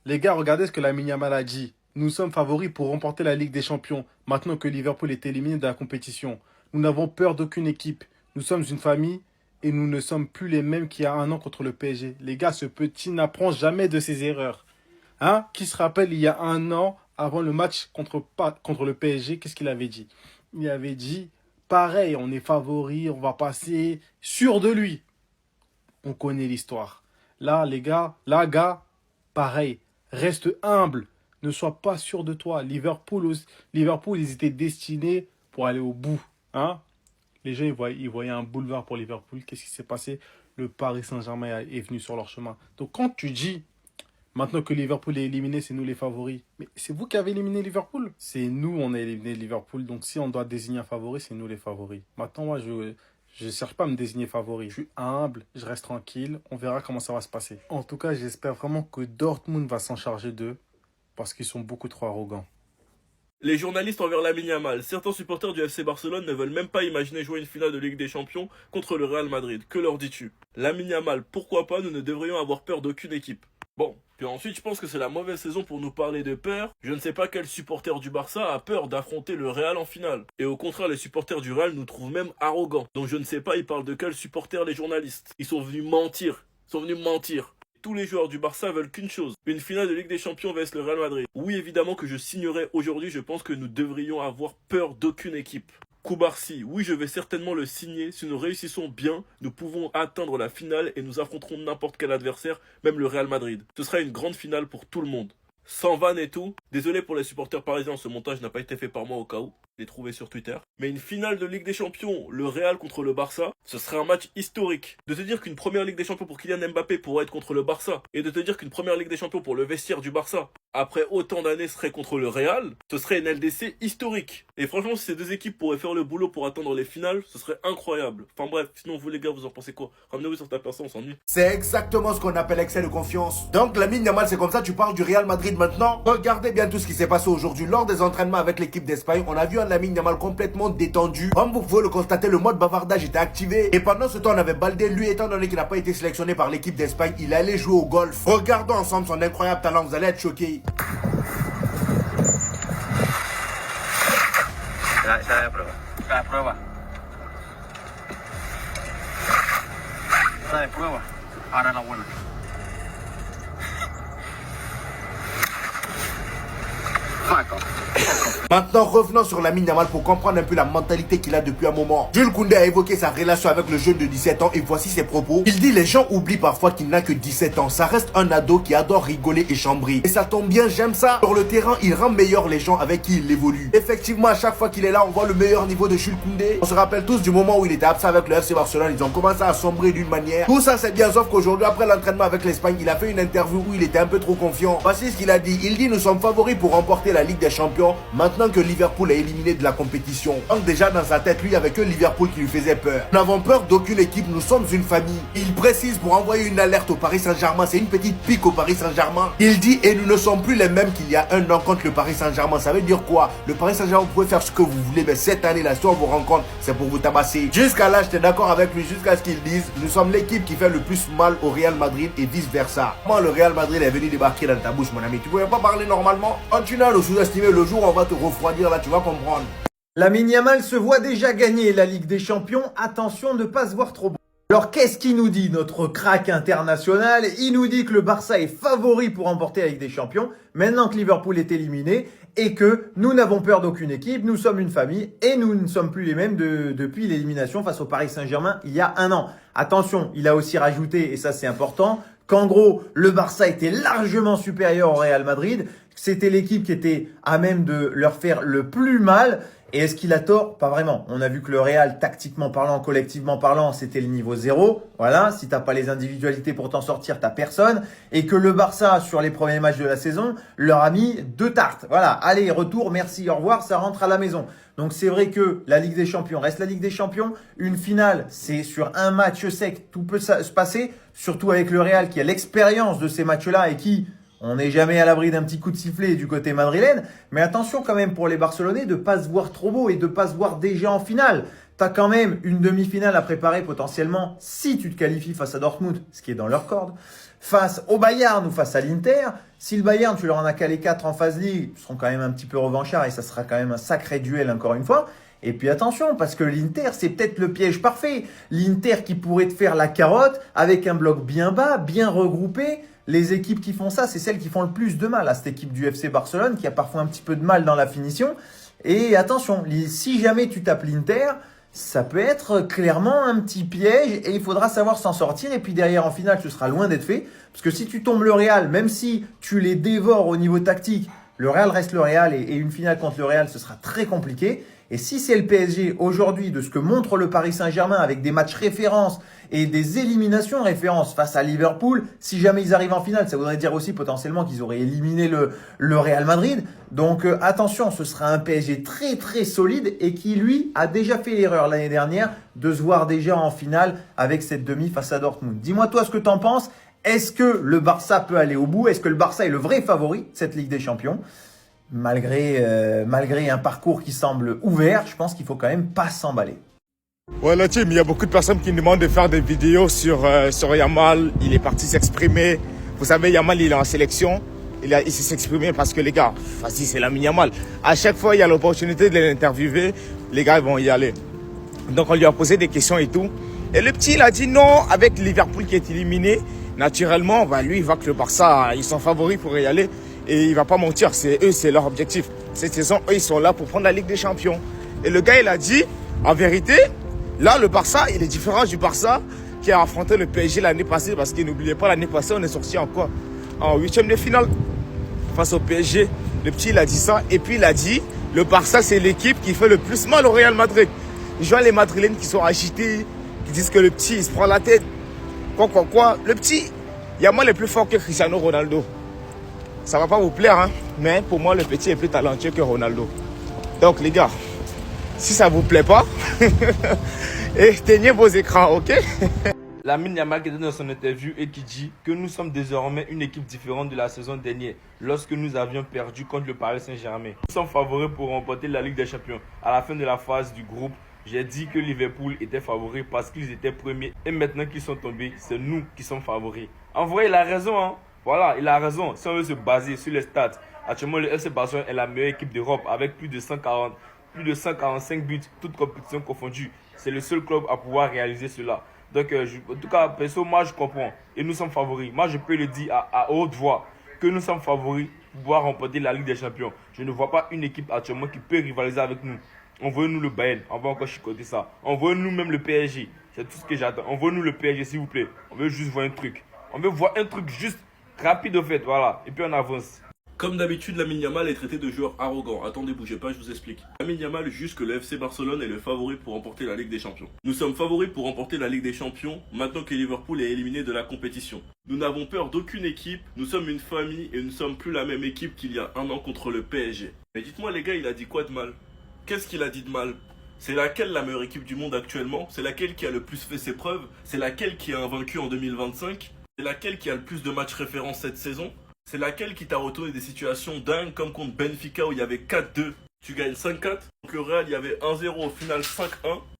Les gars, regardez ce que Lamine Yamal a dit. Nous sommes favoris pour remporter la Ligue des Champions, maintenant que Liverpool est éliminé de la compétition. Nous n'avons peur d'aucune équipe. Nous sommes une famille et nous ne sommes plus les mêmes qu'il y a un an contre le PSG. Les gars, ce petit n'apprend jamais de ses erreurs. Hein? Qui se rappelle, il y a un an, avant le match contre le PSG, qu'est-ce qu'il avait dit? Il avait dit, pareil, on est favoris, on va passer, sûr de lui. On connaît l'histoire. Là, les gars, pareil, reste humble. Ne sois pas sûr de toi. Liverpool, ils étaient destinés pour aller au bout. Hein? Les gens, ils voyaient un boulevard pour Liverpool. Qu'est-ce qui s'est passé? Le Paris Saint-Germain est venu sur leur chemin. Donc quand tu dis, maintenant que Liverpool est éliminé, c'est nous les favoris. Mais c'est vous qui avez éliminé Liverpool? C'est nous, on a éliminé Liverpool. Donc si on doit désigner un favori, c'est nous les favoris. Maintenant, moi, je ne cherche pas à me désigner favori. Je suis humble, je reste tranquille. On verra comment ça va se passer. En tout cas, j'espère vraiment que Dortmund va s'en charger d'eux. Parce qu'ils sont beaucoup trop arrogants. Les journalistes envers Lamine Yamal. Certains supporters du FC Barcelone ne veulent même pas imaginer jouer une finale de Ligue des Champions contre le Real Madrid. Que leur dis-tu? Lamine Yamal, pourquoi pas, nous ne devrions avoir peur d'aucune équipe. Bon, puis ensuite je pense que c'est la mauvaise saison pour nous parler de peur. Je ne sais pas quel supporter du Barça a peur d'affronter le Real en finale. Et au contraire, les supporters du Real nous trouvent même arrogants. Donc je ne sais pas, ils parlent de quels supporters les journalistes. Ils sont venus mentir. Tous les joueurs du Barça veulent qu'une chose, une finale de Ligue des Champions vs le Real Madrid. Oui, évidemment que je signerai aujourd'hui, je pense que nous devrions avoir peur d'aucune équipe. Koubarsi, oui, je vais certainement le signer. Si nous réussissons bien, nous pouvons atteindre la finale et nous affronterons n'importe quel adversaire, même le Real Madrid. Ce sera une grande finale pour tout le monde. Sans vanne et tout, désolé pour les supporters parisiens, ce montage n'a pas été fait par moi au cas où. Je l'ai trouvé sur Twitter. Mais une finale de Ligue des Champions, le Real contre le Barça, ce serait un match historique. De te dire qu'une première Ligue des Champions pour Kylian Mbappé pourrait être contre le Barça, et de te dire qu'une première Ligue des Champions pour le vestiaire du Barça, après autant d'années, serait contre le Real, ce serait une LDC historique. Et franchement, si ces deux équipes pourraient faire le boulot pour atteindre les finales, ce serait incroyable. Enfin bref, sinon vous les gars, vous en pensez quoi? Ramenez-vous sur ta personne, on s'ennuie. C'est exactement ce qu'on appelle excès de confiance. Donc Lamine Yamal, c'est comme ça, tu parles du Real Madrid maintenant? Regardez bien tout ce qui s'est passé aujourd'hui lors des entraînements avec l'équipe d'Espagne. On a vu un Lamine Yamal complètement détendu. Comme vous pouvez le constater, le mode bavardage était activé. Et pendant ce temps, on avait Baldé, lui, étant donné qu'il n'a pas été sélectionné par l'équipe d'Espagne, il allait jouer au golf. Regardons ensemble son incroyable talent, vous allez être choqués. Saya prueba. Saya prueba. Saya prueba. Ahora la buena. Michael. Maintenant, revenons sur Lamine Yamal pour comprendre un peu la mentalité qu'il a depuis un moment. Jules Koundé a évoqué sa relation avec le jeune de 17 ans et voici ses propos. Il dit: les gens oublient parfois qu'il n'a que 17 ans. Ça reste un ado qui adore rigoler et chambrer. Et ça tombe bien, j'aime ça. Sur le terrain, il rend meilleur les gens avec qui il évolue. Effectivement, à chaque fois qu'il est là, on voit le meilleur niveau de Jules Koundé. On se rappelle tous du moment où il était absent avec le FC Barcelone. Ils ont commencé à sombrer d'une manière. Tout ça, c'est bien, sauf qu'aujourd'hui, après l'entraînement avec l'Espagne, il a fait une interview où il était un peu trop confiant. Voici ce qu'il a dit. Il dit: nous sommes favoris pour remporter la Ligue des Champions maintenant que Liverpool est éliminé de la compétition. Donc déjà dans sa tête, lui, il n'y avait que Liverpool qui lui faisait peur. Nous n'avons peur d'aucune équipe, nous sommes une famille. Il précise pour envoyer une alerte au Paris Saint-Germain, c'est une petite pique au Paris Saint-Germain. Il dit: et nous ne sommes plus les mêmes qu'il y a un an contre le Paris Saint-Germain. Ça veut dire quoi? Le Paris Saint-Germain, vous pouvez faire ce que vous voulez, mais cette année-là, si on vous rencontre, c'est pour vous tabasser. Jusqu'à là, j'étais d'accord avec lui, jusqu'à ce qu'il dise: nous sommes l'équipe qui fait le plus mal au Real Madrid et vice versa. Comment le Real Madrid est venu débarquer dans ta bouche, mon ami? Tu pouvais pas parler normalement? Continue à le sous-estimer, le jour où on va te refroidir, là, tu vas comprendre. Lamine Yamal se voit déjà gagner la Ligue des Champions. Attention de ne pas se voir trop bon. Alors qu'est-ce qu'il nous dit, notre crack international? Il nous dit que le Barça est favori pour remporter la Ligue des Champions, maintenant que Liverpool est éliminé, et que nous n'avons peur d'aucune équipe, nous sommes une famille, et nous ne sommes plus les mêmes depuis l'élimination face au Paris Saint-Germain il y a un an. Attention, il a aussi rajouté, et ça c'est important, qu'en gros, le Barça était largement supérieur au Real Madrid, c'était l'équipe qui était à même de leur faire le plus mal. Et est-ce qu'il a tort? Pas vraiment. On a vu que le Real, tactiquement parlant, collectivement parlant, c'était le niveau 0. Voilà, si t'as pas les individualités pour t'en sortir, t'as personne. Et que le Barça, sur les premiers matchs de la saison, leur a mis 2 tartes. Voilà, allez, retour, merci, au revoir, ça rentre à la maison. Donc c'est vrai que la Ligue des Champions reste la Ligue des Champions. Une finale, c'est sur un match sec, tout peut se passer. Surtout avec le Real qui a l'expérience de ces matchs-là et qui... On n'est jamais à l'abri d'un petit coup de sifflet du côté madrilène. Mais attention quand même pour les Barcelonais de ne pas se voir trop beau et de ne pas se voir déjà en finale. Tu as quand même une demi-finale à préparer potentiellement si tu te qualifies face à Dortmund, ce qui est dans leur corde, face au Bayern ou face à l'Inter. Si le Bayern, tu leur en as calé 4 en phase Ligue, ils seront quand même un petit peu revanchards et ça sera quand même un sacré duel encore une fois. Et puis attention, parce que l'Inter, c'est peut-être le piège parfait. L'Inter qui pourrait te faire la carotte avec un bloc bien bas, bien regroupé. Les équipes qui font ça, c'est celles qui font le plus de mal à cette équipe du FC Barcelone, qui a parfois un petit peu de mal dans la finition. Et attention, si jamais tu tapes l'Inter, ça peut être clairement un petit piège et il faudra savoir s'en sortir. Et puis derrière, en finale, ce sera loin d'être fait. Parce que si tu tombes le Real, même si tu les dévores au niveau tactique, le Real reste le Real et une finale contre le Real, ce sera très compliqué. Et si c'est le PSG aujourd'hui, de ce que montre le Paris Saint-Germain avec des matchs références et des éliminations références face à Liverpool, si jamais ils arrivent en finale, ça voudrait dire aussi potentiellement qu'ils auraient éliminé le Real Madrid. Donc attention, ce sera un PSG très très solide et qui lui a déjà fait l'erreur l'année dernière de se voir déjà en finale avec cette demi face à Dortmund. Dis-moi toi ce que tu en penses. Est-ce que le Barça peut aller au bout? Est-ce que le Barça est le vrai favori de cette Ligue des Champions? Malgré un parcours qui semble ouvert, je pense qu'il faut quand même pas s'emballer. Ouais, la team, il y a beaucoup de personnes qui me demandent de faire des vidéos sur Yamal. Il est parti s'exprimer. Vous savez, Yamal, il est en sélection. Il s'est s'exprimer parce que les gars, vas-y, c'est Lamine Yamal. À chaque fois, il y a l'opportunité de l'interviewer. Les gars, ils vont y aller. Donc, on lui a posé des questions et tout. Et le petit, il a dit non, avec Liverpool qui est éliminé. Naturellement, bah, lui, il voit que le Barça, ils sont favoris pour y aller. Et il va pas mentir, c'est leur objectif. Cette saison, eux, ils sont là pour prendre la Ligue des Champions. Et le gars, il a dit, en vérité, là, le Barça, il est différent du Barça qui a affronté le PSG l'année passée. Parce qu'il n'oubliez pas, l'année passée, on est sorti en quoi? En 8e de finale face au PSG. Le petit, il a dit ça. Et puis, il a dit, le Barça, c'est l'équipe qui fait le plus mal au Real Madrid. Je vois les Madrilènes qui sont agités, qui disent que le petit, il se prend la tête. Quoi. Le petit, Yamal est plus fort que Cristiano Ronaldo. Ça va pas vous plaire, hein, mais pour moi, le petit est plus talentueux que Ronaldo. Donc, les gars, si ça vous plaît pas, éteignez vos écrans, ok? Lamine Yamal qui était dans son interview et qui dit que nous sommes désormais une équipe différente de la saison dernière, lorsque nous avions perdu contre le Paris Saint-Germain. Nous sommes favoris pour remporter la Ligue des Champions. À la fin de la phase du groupe, j'ai dit que Liverpool était favori parce qu'ils étaient premiers. Et maintenant qu'ils sont tombés, c'est nous qui sommes favoris. En vrai, il a raison, hein. Voilà, il a raison. Si on veut se baser sur les stats, actuellement le FC Barcelone est la meilleure équipe d'Europe avec plus de 145 buts, toutes compétitions confondues. C'est le seul club à pouvoir réaliser cela. Donc, en tout cas, perso, moi je comprends. Et nous sommes favoris. Moi, je peux le dire à haute voix que nous sommes favoris pour pouvoir remporter la Ligue des Champions. Je ne vois pas une équipe actuellement qui peut rivaliser avec nous. Envoyez-nous le Bayern, on va encore chicoter ça. Envoyez-nous même le PSG. C'est tout ce que j'attends. Envoyez-nous le PSG, s'il vous plaît. On veut juste voir un truc. On veut voir un truc juste rapide au fait, voilà. Et puis on avance. Comme d'habitude, Lamine Yamal est traité de joueur arrogant. Attendez, bougez pas, je vous explique. Lamine Yamal juge que le FC Barcelone est le favori pour remporter la Ligue des Champions. Nous sommes favoris pour remporter la Ligue des Champions maintenant que Liverpool est éliminé de la compétition. Nous n'avons peur d'aucune équipe, nous sommes une famille et nous ne sommes plus la même équipe qu'il y a un an contre le PSG. Mais dites-moi les gars, il a dit quoi de mal? Qu'est-ce qu'il a dit de mal? C'est laquelle la meilleure équipe du monde actuellement? C'est laquelle qui a le plus fait ses preuves? C'est laquelle qui est invaincue en 2025? C'est laquelle qui a le plus de matchs références cette saison? C'est laquelle qui t'a retourné des situations dingues comme contre Benfica où il y avait 4-2, tu gagnes 5-4. Contre le Real, il y avait 1-0, au final 5-1.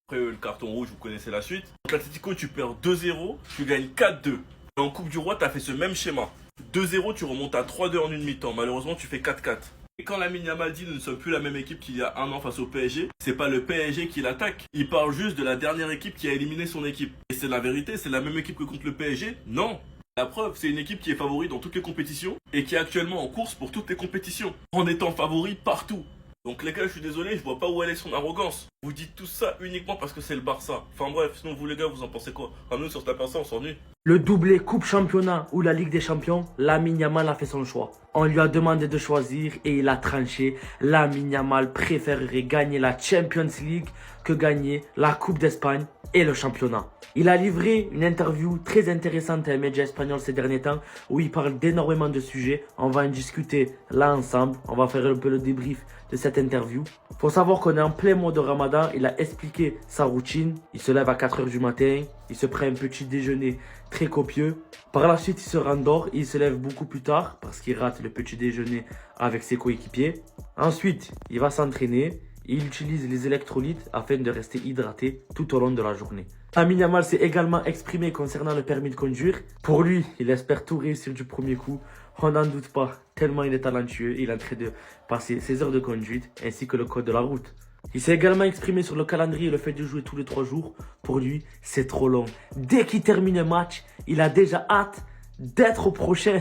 Après le carton rouge, vous connaissez la suite. Contre l'Atlético, tu perds 2-0, tu gagnes 4-2. Et en Coupe du Roi, tu as fait ce même schéma. 2-0, tu remontes à 3-2 en une mi-temps. Malheureusement, tu fais 4-4. Et quand Lamine Yamal dit nous ne sommes plus la même équipe qu'il y a un an face au PSG, c'est pas le PSG qui l'attaque. Il parle juste de la dernière équipe qui a éliminé son équipe. Et c'est la vérité, c'est la même équipe que contre le PSG? Non. La preuve, c'est une équipe qui est favori dans toutes les compétitions et qui est actuellement en course pour toutes les compétitions, en étant favori partout. Donc les gars, je suis désolé, je vois pas où elle est son arrogance. Vous dites tout ça uniquement parce que c'est le Barça. Enfin bref, sinon vous les gars, vous en pensez quoi? Nous sur ta personne, on s'ennuie. Le doublé Coupe Championnat ou la Ligue des Champions, Lamine Yamal a fait son choix. On lui a demandé de choisir et il a tranché. Lamine Yamal préférerait gagner la Champions League que gagner la Coupe d'Espagne et le championnat. Il a livré une interview très intéressante à un média espagnol ces derniers temps où il parle d'énormément de sujets. On va en discuter là ensemble. On va faire un peu le débrief de cette interview. Faut savoir qu'on est en plein mois de Ramadan. Il a expliqué sa routine. Il se lève à 4 h du matin. Il se prend un petit déjeuner très copieux. Par la suite, il se rendort. Il se lève beaucoup plus tard parce qu'il rate le petit déjeuner avec ses coéquipiers. Ensuite, il va s'entraîner. Il utilise les électrolytes afin de rester hydraté tout au long de la journée. Lamine Yamal s'est également exprimé concernant le permis de conduire. Pour lui, il espère tout réussir du premier coup. On n'en doute pas, tellement il est talentueux. Il est en train de passer ses heures de conduite ainsi que le code de la route. Il s'est également exprimé sur le calendrier et le fait de jouer tous les 3 jours. Pour lui, c'est trop long. Dès qu'il termine un match, il a déjà hâte d'être au prochain.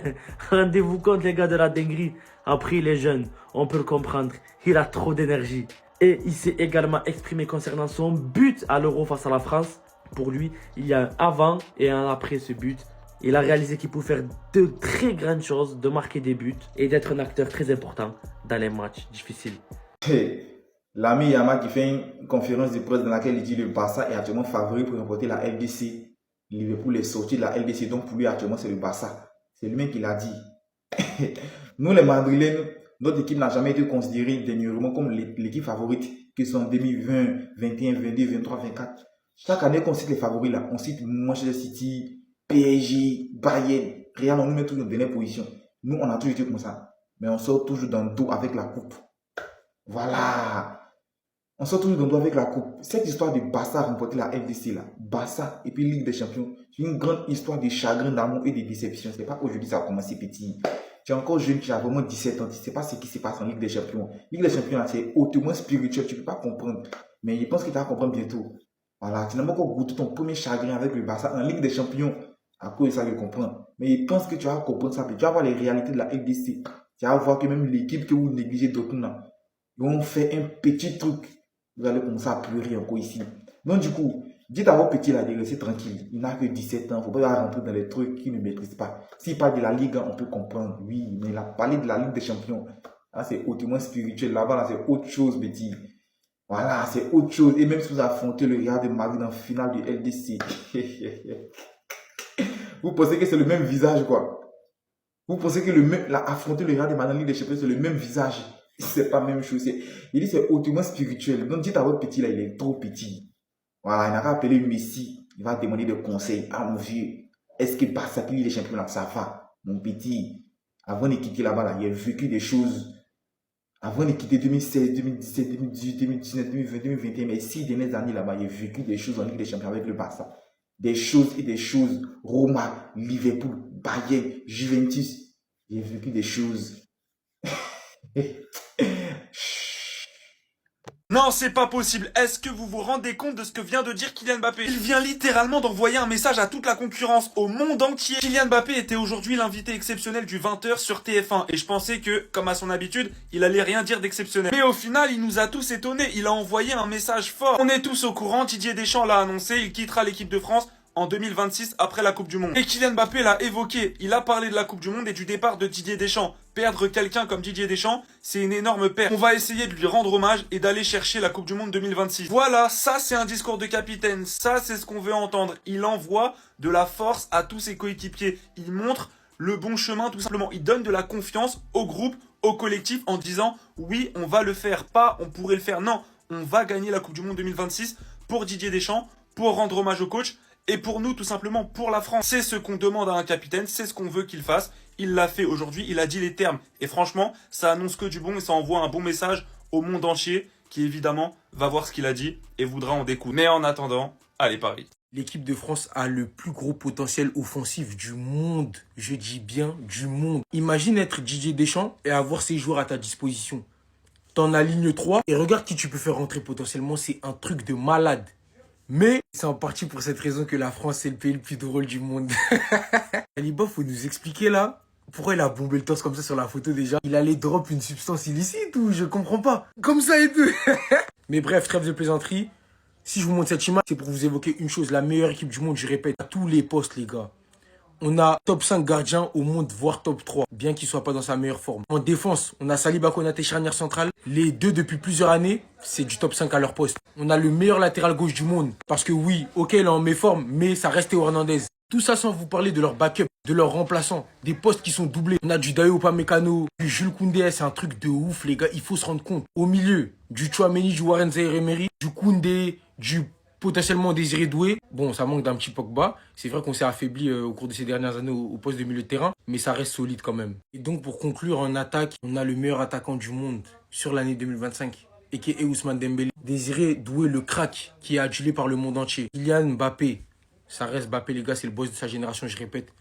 Rendez-vous compte les gars de la dinguerie. Après il est jeune, on peut le comprendre. Il a trop d'énergie. Et il s'est également exprimé concernant son but à l'Euro face à la France. Pour lui, il y a un avant et un après ce but. Il a réalisé qu'il pouvait faire de très grandes choses, de marquer des buts et d'être un acteur très important dans les matchs difficiles. L'ami Yamal qui fait une conférence de presse dans laquelle il dit le Barça est actuellement favori pour remporter la LDC. Liverpool est sorti de la LDC, donc pour lui actuellement c'est le Barça. C'est lui-même qui l'a dit. Nous les Madrilènes, notre équipe n'a jamais été considérée dernièrement comme l'équipe favorite, qui sont en 2020, 21, 22, 23, 24. Chaque année qu'on cite les favoris là, on cite Manchester City, PSG, Bayern, Real, on nous met toujours en dernière position. Nous on a toujours été comme ça, mais on sort toujours dans le dos avec la coupe. Voilà. On sort toujours dans le dos avec la coupe. Cette histoire de Barça à remporter la FDC là, Barça et puis Ligue des Champions, c'est une grande histoire de chagrin, d'amour et de déception. C'est pas qu'aujourd'hui ça a commencé petit. Tu es encore jeune, tu as vraiment 17 ans, tu ne sais pas ce qui se passe en Ligue des Champions. Ligue des Champions, c'est hautement spirituel, tu ne peux pas comprendre. Mais je pense que tu vas comprendre bientôt. Voilà, tu n'as pas encore goûté ton premier chagrin avec le Barça en Ligue des Champions. À cause de ça, je comprends. Mais je pense que tu vas comprendre ça, tu vas voir les réalités de la LDC. Tu vas voir que même l'équipe que vous négligez d'autres là, ils ont fait un petit truc. Vous allez commencer à pleurer encore ici. Donc du coup, dites à vos petits là de rester tranquille. Il n'a que 17 ans, il ne faut pas rentrer dans les trucs qu'il ne maîtrise pas. S'il parle de la Ligue, on peut comprendre, oui, mais il a parlé de la Ligue des Champions. Là, c'est hautement spirituel. Là-bas, là, c'est autre chose, petit. Voilà, c'est autre chose. Et même si vous affrontez le Real de Madrid en finale du LDC, vous pensez que c'est le même visage, quoi. Vous pensez que affronter le Real de Madrid en Ligue des Champions, c'est le même visage. C'est pas la même chose. Il dit c'est hautement spirituel. Donc dites à votre petit là, il est trop petit. Voilà, il n'a qu'à appeler Messi. Il va demander des conseils. Ah mon vieux, est-ce que Barça qui les champions là, ça va? Mon petit, avant de quitter là-bas, là, il a vécu des choses. Avant de quitter 2016, 2017, 2018, 2019, 2020, 2021, mais 6 dernières années là-bas, il a vécu des choses en Ligue des Champions avec le Barça. Des choses et des choses. Roma, Liverpool, Bayern, Juventus. Il a vécu des choses. Non, c'est pas possible. Est-ce que vous vous rendez compte de ce que vient de dire Kylian Mbappé? Il vient littéralement d'envoyer un message à toute la concurrence, au monde entier. Kylian Mbappé était aujourd'hui l'invité exceptionnel du 20h sur TF1 et je pensais que, comme à son habitude, il allait rien dire d'exceptionnel. Mais au final, il nous a tous étonnés. Il a envoyé un message fort. On est tous au courant, Didier Deschamps l'a annoncé, il quittera l'équipe de France en 2026 après la Coupe du Monde. Et Kylian Mbappé l'a évoqué, il a parlé de la Coupe du Monde et du départ de Didier Deschamps. Perdre quelqu'un comme Didier Deschamps, c'est une énorme perte. On va essayer de lui rendre hommage et d'aller chercher la Coupe du Monde 2026. Voilà, ça c'est un discours de capitaine, ça c'est ce qu'on veut entendre. Il envoie de la force à tous ses coéquipiers, il montre le bon chemin tout simplement. Il donne de la confiance au groupe, au collectif en disant oui, on va le faire, pas on pourrait le faire, non, on va gagner la Coupe du Monde 2026 pour Didier Deschamps, pour rendre hommage au coach. Et pour nous, tout simplement, pour la France, c'est ce qu'on demande à un capitaine, c'est ce qu'on veut qu'il fasse. Il l'a fait aujourd'hui, il a dit les termes. Et franchement, ça annonce que du bon et ça envoie un bon message au monde entier qui, évidemment, va voir ce qu'il a dit et voudra en découdre. Mais en attendant, allez Paris. L'équipe de France a le plus gros potentiel offensif du monde. Je dis bien du monde. Imagine être Didier Deschamps et avoir ces joueurs à ta disposition. T'en alignes 3 et regarde qui tu peux faire rentrer potentiellement. C'est un truc de malade. Mais c'est en partie pour cette raison que la France est le pays le plus drôle du monde. Aliba, faut nous expliquer là pourquoi il a bombé le torse comme ça sur la photo déjà. Il allait drop une substance illicite ou je comprends pas. Comme ça et tout. Mais bref, trêve de plaisanterie. Si je vous montre cette image, c'est pour vous évoquer une chose. La meilleure équipe du monde, je répète, à tous les postes les gars. On a top 5 gardiens au monde, voire top 3, bien qu'il ne soit pas dans sa meilleure forme. En défense, on a Saliba Konaté, charnière centrale. Les deux, depuis plusieurs années, c'est du top 5 à leur poste. On a le meilleur latéral gauche du monde. Parce que oui, ok, il est en méforme, mais ça reste Théo Hernandez. Tout ça sans vous parler de leur backup, de leurs remplaçants, des postes qui sont doublés. On a du Dayo Upamecano, du Jules Koundé, c'est un truc de ouf les gars, il faut se rendre compte. Au milieu, du Tchouaméni, du Warren Zaïre-Emery, du Koundé, du potentiellement Désiré Doué. Bon, ça manque d'un petit Pogba. C'est vrai qu'on s'est affaibli au cours de ces dernières années au poste de milieu de terrain, mais ça reste solide quand même. Et donc pour conclure en attaque, on a le meilleur attaquant du monde sur l'année 2025. a.k.a. Ousmane Dembélé. Désiré Doué, le crack qui est adulé par le monde entier. Kylian Mbappé, ça reste Mbappé, les gars, c'est le boss de sa génération, je répète.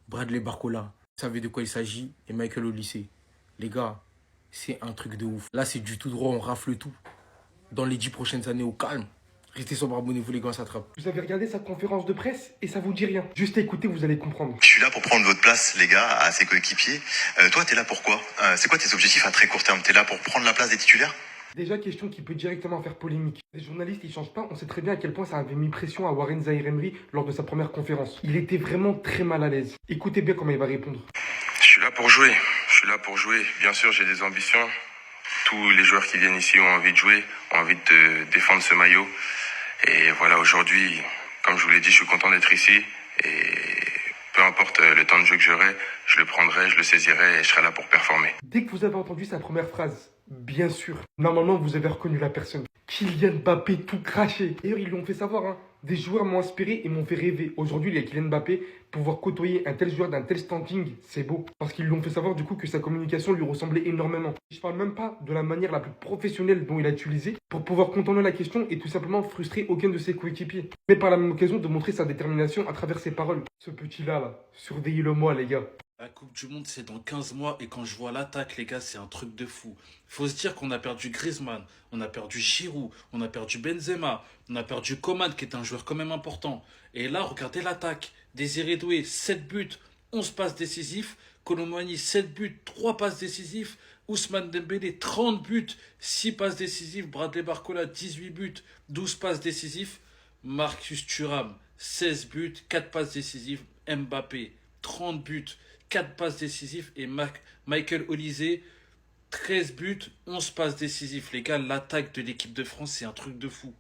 Bradley Barcola, vous savez de quoi il s'agit. Et Michael Olise. Les gars, c'est un truc de ouf. Là, c'est du tout droit, on rafle tout. Dans les 10 prochaines années, au calme. Restez sobre, abonnez-vous les gars, ça attrape. Vous avez regardé sa conférence de presse et ça vous dit rien. Juste écoutez, vous allez comprendre. Je suis là pour prendre votre place, les gars, à ses coéquipiers. Toi, t'es là pour quoi? C'est quoi tes objectifs à très court terme? T'es là pour prendre la place des titulaires? Déjà, question qui peut directement faire polémique. Les journalistes, ils changent pas. On sait très bien à quel point ça avait mis pression à Warren Zaïre-Emery lors de sa première conférence. Il était vraiment très mal à l'aise. Écoutez bien comment il va répondre. Je suis là pour jouer. Je suis là pour jouer. Bien sûr, j'ai des ambitions. Tous les joueurs qui viennent ici ont envie de jouer, ont envie de défendre ce maillot. Et voilà, aujourd'hui, comme je vous l'ai dit, je suis content d'être ici. Et peu importe le temps de jeu que j'aurai, je le prendrai, je le saisirai et je serai là pour performer. Dès que vous avez entendu sa première phrase, bien sûr, normalement vous avez reconnu la personne. Kylian Mbappé tout craché. D'ailleurs, ils l'ont fait savoir, hein. Des joueurs m'ont inspiré et m'ont fait rêver. Aujourd'hui, les Kylian Mbappé, pouvoir côtoyer un tel joueur d'un tel standing, c'est beau. Parce qu'ils l'ont fait savoir du coup que sa communication lui ressemblait énormément. Je parle même pas de la manière la plus professionnelle dont il a utilisé pour pouvoir contourner la question et tout simplement frustrer aucun de ses coéquipiers. Mais par la même occasion de montrer sa détermination à travers ses paroles. Ce petit-là, surveillez-le-moi les gars. La Coupe du Monde, c'est dans 15 mois et quand je vois l'attaque, les gars, c'est un truc de fou. Faut se dire qu'on a perdu Griezmann, on a perdu Giroud, on a perdu Benzema, on a perdu Coman qui est un joueur quand même important. Et là, regardez l'attaque. Désiré Doué, 7 buts, 11 passes décisifs. Kolo Muani, 7 buts, 3 passes décisives. Ousmane Dembélé, 30 buts, 6 passes décisives. Bradley Barcola, 18 buts, 12 passes décisives. Marcus Thuram, 16 buts, 4 passes décisives. Mbappé, 30 buts, 4 passes décisives. Et Michael Olise, 13 buts, 11 passes décisives. Les gars, l'attaque de l'équipe de France, c'est un truc de fou.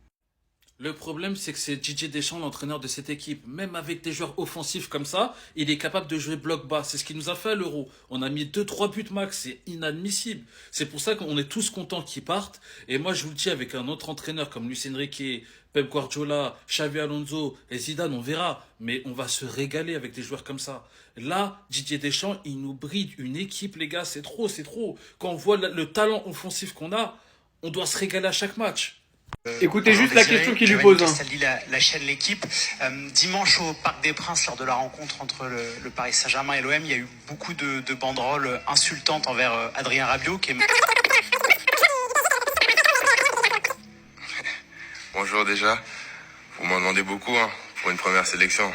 Le problème, c'est que c'est Didier Deschamps, l'entraîneur de cette équipe. Même avec des joueurs offensifs comme ça, il est capable de jouer bloc bas. C'est ce qu'il nous a fait à l'Euro. On a mis 2-3 buts max. C'est inadmissible. C'est pour ça qu'on est tous contents qu'ils partent. Et moi, je vous le dis, avec un autre entraîneur comme Luis Enrique, Pep Guardiola, Xavi Alonso et Zidane, on verra. Mais on va se régaler avec des joueurs comme ça. Là, Didier Deschamps, il nous bride une équipe, les gars. C'est trop, c'est trop. Quand on voit le talent offensif qu'on a, on doit se régaler à chaque match. Écoutez juste la question qu'il lui pose. La chaîne L'équipe. Dimanche au Parc des Princes, lors de la rencontre entre le Paris Saint-Germain et l'OM, il y a eu beaucoup de banderoles insultantes envers Adrien Rabiot. Bonjour déjà. Vous m'en demandez beaucoup pour une première sélection.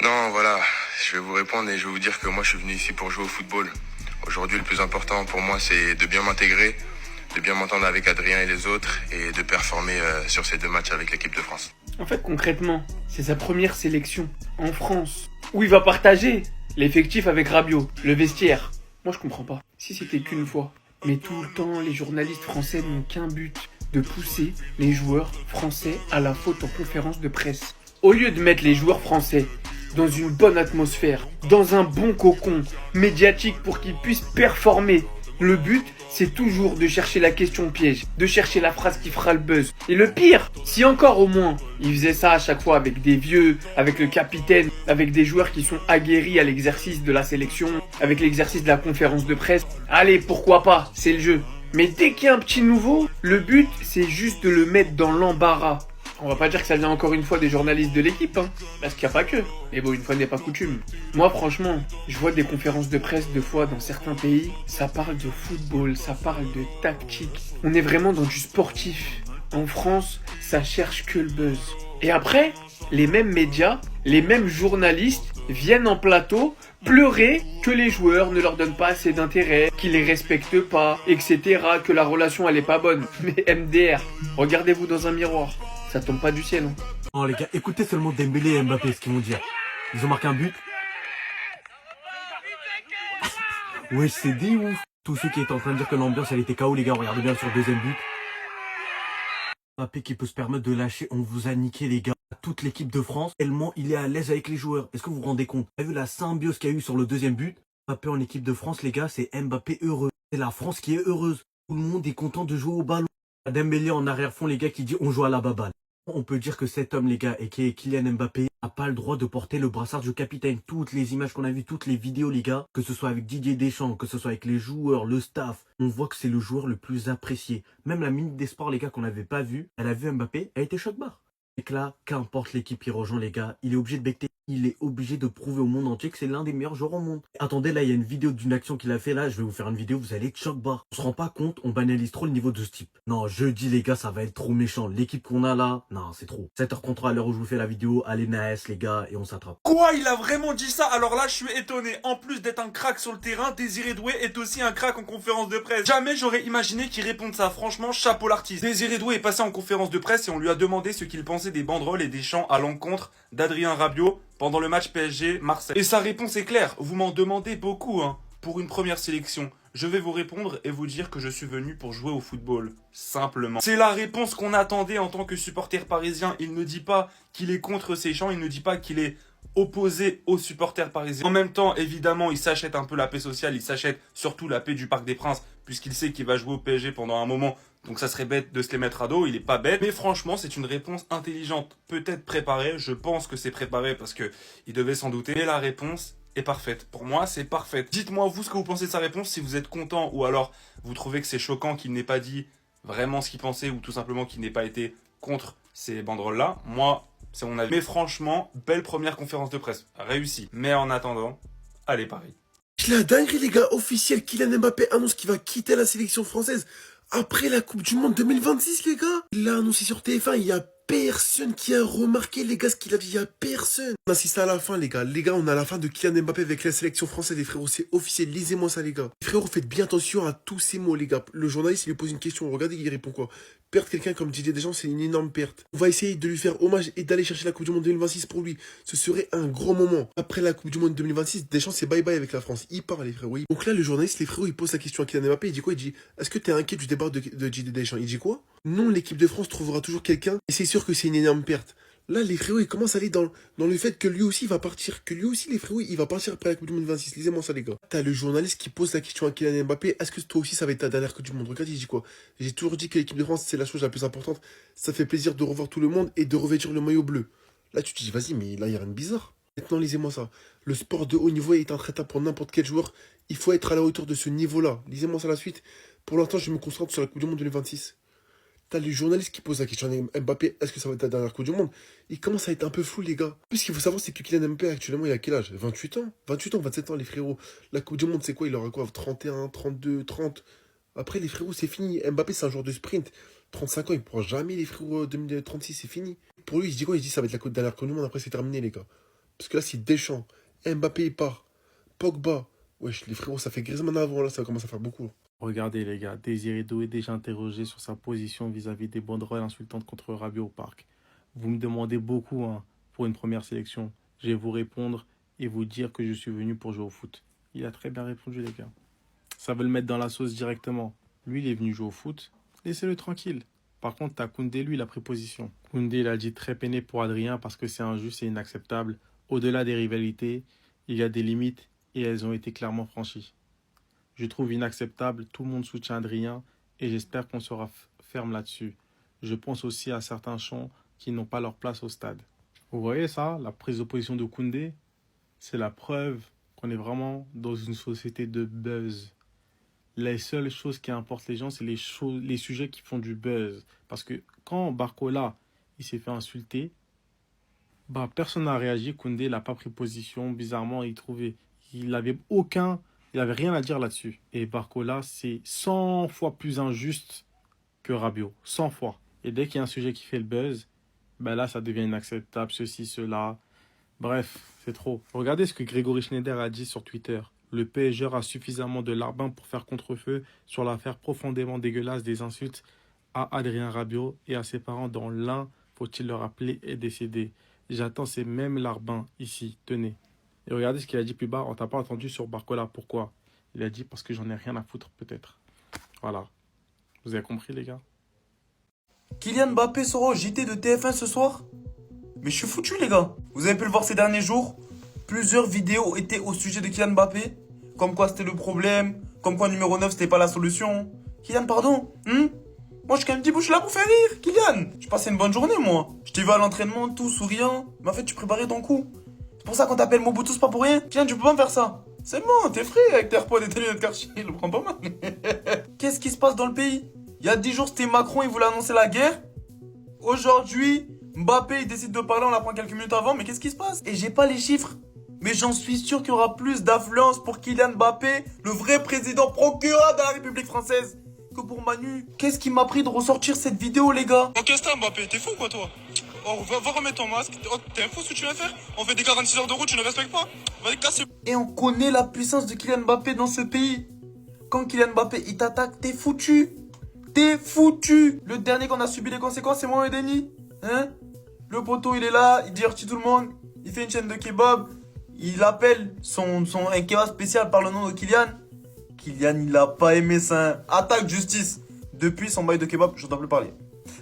Non, voilà, je vais vous répondre et je vais vous dire que moi je suis venu ici pour jouer au football. Aujourd'hui, le plus important pour moi, c'est de bien m'intégrer, de bien m'entendre avec Adrien et les autres et de performer sur ces 2 matchs avec l'équipe de France. En fait, concrètement, c'est sa première sélection en France où il va partager l'effectif avec Rabiot, le vestiaire. Moi, je comprends pas. Si c'était qu'une fois. Mais tout le temps, les journalistes français n'ont qu'un but, de pousser les joueurs français à la faute en conférence de presse. Au lieu de mettre les joueurs français dans une bonne atmosphère, dans un bon cocon médiatique pour qu'ils puissent performer, le but, c'est toujours de chercher la question piège, de chercher la phrase qui fera le buzz. Et le pire, si encore au moins, ils faisaient ça à chaque fois avec des vieux, avec le capitaine, avec des joueurs qui sont aguerris à l'exercice de la sélection, avec l'exercice de la conférence de presse, allez, pourquoi pas, c'est le jeu. Mais dès qu'il y a un petit nouveau, le but, c'est juste de le mettre dans l'embarras. On va pas dire que ça vient encore une fois des journalistes de l'équipe, parce qu'il n'y a pas que. Mais bon, une fois n'est pas coutume. Moi, franchement, je vois des conférences de presse de fois dans certains pays, ça parle de football, ça parle de tactique. On est vraiment dans du sportif. En France, ça cherche que le buzz. Et après, les mêmes médias, les mêmes journalistes viennent en plateau pleurer que les joueurs ne leur donnent pas assez d'intérêt, qu'ils les respectent pas, etc., que la relation elle est pas bonne. Mais MDR, regardez-vous dans un miroir. Ça tombe pas du ciel. Oh les gars, écoutez seulement Dembélé et Mbappé ce qu'ils vont dire. Ils ont marqué un but. Ouais, c'est des ouf. Tous ceux qui étaient en train de dire que l'ambiance elle était KO, les gars, regardez bien sur le 2e but. Mbappé qui peut se permettre de lâcher, on vous a niqué les gars. Toute l'équipe de France, tellement il est à l'aise avec les joueurs. Est-ce que vous vous rendez compte? Vous avez vu la symbiose qu'il y a eu sur le 2e but? Mbappé en équipe de France, les gars, c'est Mbappé heureux. C'est la France qui est heureuse. Tout le monde est content de jouer au ballon. Dembélé en arrière-fond, les gars, qui dit on joue à la baballe. On peut dire que cet homme, les gars, et qui est Kylian Mbappé, n'a pas le droit de porter le brassard du capitaine. Toutes les images qu'on a vues, toutes les vidéos, les gars, que ce soit avec Didier Deschamps, que ce soit avec les joueurs, le staff, on voit que c'est le joueur le plus apprécié. Même la Minute des Sports, les gars, qu'on n'avait pas vu, elle a vu Mbappé, elle était choc-barre. Et que là, qu'importe l'équipe qui rejoint, les gars, il est obligé de becter. Il est obligé de prouver au monde entier que c'est l'un des meilleurs joueurs au monde. Attendez, là, il y a une vidéo d'une action qu'il a fait. Là, je vais vous faire une vidéo, vous allez être choc-barre. On se rend pas compte, on banalise trop le niveau de ce type. Non, je dis, les gars, ça va être trop méchant. L'équipe qu'on a là, non, c'est trop. 7h33 à l'heure où je vous fais la vidéo. Allez, Naes, les gars, et on s'attrape. Quoi? Il a vraiment dit ça? Alors là, je suis étonné. En plus d'être un crack sur le terrain, Désiré Doué est aussi un crack en conférence de presse. Jamais j'aurais imaginé qu'il réponde ça. Franchement, chapeau l'artiste. Désiré Doué est passé en conférence de presse et on lui a demandé ce qu'il pensait des banderoles et des chants à l'encontre d'Adrien Rabiot pendant le match PSG-Marseille. Et sa réponse est claire. Vous m'en demandez beaucoup, hein. Pour une première sélection, je vais vous répondre et vous dire que je suis venu pour jouer au football. Simplement. C'est la réponse qu'on attendait en tant que supporter parisien. Il ne dit pas qu'il est contre ces chants, il ne dit pas qu'il est opposé aux supporters parisiens. En même temps, évidemment, il s'achète un peu la paix sociale, il s'achète surtout la paix du Parc des Princes, puisqu'il sait qu'il va jouer au PSG pendant un moment. Donc ça serait bête de se les mettre à dos, il est pas bête. Mais franchement, c'est une réponse intelligente, peut-être préparée. Je pense que c'est préparé parce que il devait s'en douter. Mais la réponse est parfaite. Pour moi, c'est parfaite. Dites-moi vous ce que vous pensez de sa réponse, si vous êtes content ou alors vous trouvez que c'est choquant qu'il n'ait pas dit vraiment ce qu'il pensait ou tout simplement qu'il n'ait pas été contre ces banderoles-là. Moi, c'est mon avis. Mais franchement, belle première conférence de presse. Réussie. Mais en attendant, allez Paris. La dinguerie les gars, officiel, Kylian Mbappé annonce qu'il va quitter la sélection française après la Coupe du Monde 2026 les gars. Il l'a annoncé sur TF1, il y a personne qui a remarqué les gars ce qu'il a dit, il y a personne. On assiste à la fin les gars, on a la fin de Kylian Mbappé avec la sélection française les frérots, c'est officiel, lisez-moi ça les gars. Les frérots, faites bien attention à tous ces mots les gars. Le journaliste il lui pose une question, regardez il répond quoi. Perdre quelqu'un comme Didier Deschamps, c'est une énorme perte. On va essayer de lui faire hommage et d'aller chercher la Coupe du Monde 2026 pour lui. Ce serait un grand moment. Après la Coupe du Monde 2026, Deschamps c'est bye bye avec la France. Il part les frérots. Oui. Donc là le journaliste, les frérots, il pose la question à Kylian Mbappé, il dit quoi? Il dit, est-ce que t'es inquiet du départ de Didier Deschamps? Il dit quoi? Non, l'équipe de France trouvera toujours quelqu'un et c'est sûr que c'est une énorme perte. Là, les frérots, ils commencent à aller dans le fait que lui aussi va partir. Que lui aussi, les frérots, il va partir après la Coupe du Monde 26. Lisez-moi ça, les gars. T'as le journaliste qui pose la question à Kylian Mbappé. Est-ce que toi aussi, ça va être ta dernière Coupe du Monde? Regarde, il dit quoi? J'ai toujours dit que l'équipe de France, c'est la chose la plus importante. Ça fait plaisir de revoir tout le monde et de revêtir le maillot bleu. Là, tu te dis, vas-y, mais là, il n'y a rien de bizarre. Maintenant, lisez-moi ça. Le sport de haut niveau est intraitable pour n'importe quel joueur. Il faut être à la hauteur de ce niveau-là. Lisez-moi ça la suite. Pour l'instant, je me concentre sur la Coupe du Monde 2026. T'as le journaliste qui pose la question à Mbappé, est-ce que ça va être la dernière Coupe du Monde? Il commence à être un peu flou, les gars. Plus ce qu'il faut savoir, c'est que Kylian Mbappé, actuellement, il a quel âge? 28 ans? 28 ans, 27 ans, les frérots. La Coupe du Monde, c'est quoi? Il aura quoi? 31, 32, 30. Après, les frérots, c'est fini. Mbappé, c'est un joueur de sprint. 35 ans, il ne pourra jamais, les frérots, 2036, c'est fini. Pour lui, il se dit quoi? Il se dit, ça va être la dernière Coupe du Monde, après, c'est terminé, les gars. Parce que là, si Deschamps, Mbappé, il part, Pogba, wesh, les frérots, ça fait Griezmann avant, là, ça commence à faire beaucoup. Regardez les gars, Désiré Doué est déjà interrogé sur sa position vis-à-vis des banderoles insultantes contre Rabiot au parc. Vous me demandez beaucoup pour une première sélection. Je vais vous répondre et vous dire que je suis venu pour jouer au foot. Il a très bien répondu les gars. Ça veut le mettre dans la sauce directement. Lui, il est venu jouer au foot. Laissez-le tranquille. Par contre, t'as Koundé, lui, il a pris position. Koundé, il a dit très peiné pour Adrien parce que c'est injuste et inacceptable. Au-delà des rivalités, il y a des limites et elles ont été clairement franchies. Je trouve inacceptable, tout le monde soutient Adrien et j'espère qu'on sera ferme là-dessus. Je pense aussi à certains chants qui n'ont pas leur place au stade. Vous voyez ça, la prise de position de Koundé, c'est la preuve qu'on est vraiment dans une société de buzz. Les seules choses qui importent les gens, c'est les sujets qui font du buzz. Parce que quand Barcola il s'est fait insulter, personne n'a réagi, Koundé n'a pas pris position, bizarrement il n'avait rien à dire là-dessus. Et Barcola, c'est 100 fois plus injuste que Rabiot. 100 fois. Et dès qu'il y a un sujet qui fait le buzz, là, ça devient inacceptable, ceci, cela. Bref, c'est trop. Regardez ce que Grégory Schneider a dit sur Twitter. Le PSG a suffisamment de larbin pour faire contre-feu sur l'affaire profondément dégueulasse des insultes à Adrien Rabiot et à ses parents dont l'un, faut-il le rappeler, est décédé. J'attends ces mêmes larbins ici. Tenez. Et regardez ce qu'il a dit plus bas. On t'a pas entendu sur Barcola. Pourquoi? Il a dit parce que j'en ai rien à foutre peut-être. Voilà. Vous avez compris les gars? Kylian Mbappé sera au JT de TF1 ce soir? Mais je suis foutu les gars. Vous avez pu le voir ces derniers jours. Plusieurs vidéos étaient au sujet de Kylian Mbappé. Comme quoi c'était le problème. Comme quoi numéro 9 c'était pas la solution. Kylian pardon Moi, je suis quand même dit, je suis là pour faire rire, Kylian. Je passais une bonne journée, moi. Je t'ai vu à l'entraînement, tout souriant. Mais en fait, tu préparais ton coup. C'est pour ça qu'on t'appelle Mobutu, c'est pas pour rien. Kylian, tu peux pas me faire ça. C'est bon, t'es frais avec tes AirPods et tes lunettes Karcher. Il le prend pas mal. Qu'est-ce qui se passe dans le pays? Il y a 10 jours, c'était Macron, il voulait annoncer la guerre. Aujourd'hui, Mbappé, il décide de parler, on l'apprend quelques minutes avant. Mais qu'est-ce qui se passe? Et j'ai pas les chiffres. Mais j'en suis sûr qu'il y aura plus d'affluence pour Kylian Mbappé, le vrai président procureur de la République française, que pour Manu. Qu'est-ce qui m'a pris de ressortir cette vidéo, les gars? Oh, qu'est-ce que t'as, Mbappé? T'es fou, quoi, toi? Oh, va remettre ton masque. Oh, t'es un fou ce que tu viens faire? On fait des 46 heures de route, tu ne respectes pas? Va te casser. Et on connaît la puissance de Kylian Mbappé dans ce pays. Quand Kylian Mbappé, il t'attaque, t'es foutu. T'es foutu. Le dernier qu'on a subi les conséquences, c'est Mohamed Eni. Hein? Le poteau, il est là, il divertit tout le monde. Il fait une chaîne de kebab. Il appelle un kebab spécial par le nom de Kylian. Kylian, il a pas aimé ça. Attaque justice. Depuis son bail de kebab, j'entends plus parler.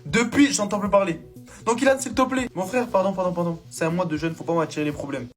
Depuis, j'entends plus parler. Donc Kylian, s'il te plaît. Mon frère, pardon. C'est un mois de jeûne, faut pas m'attirer les problèmes.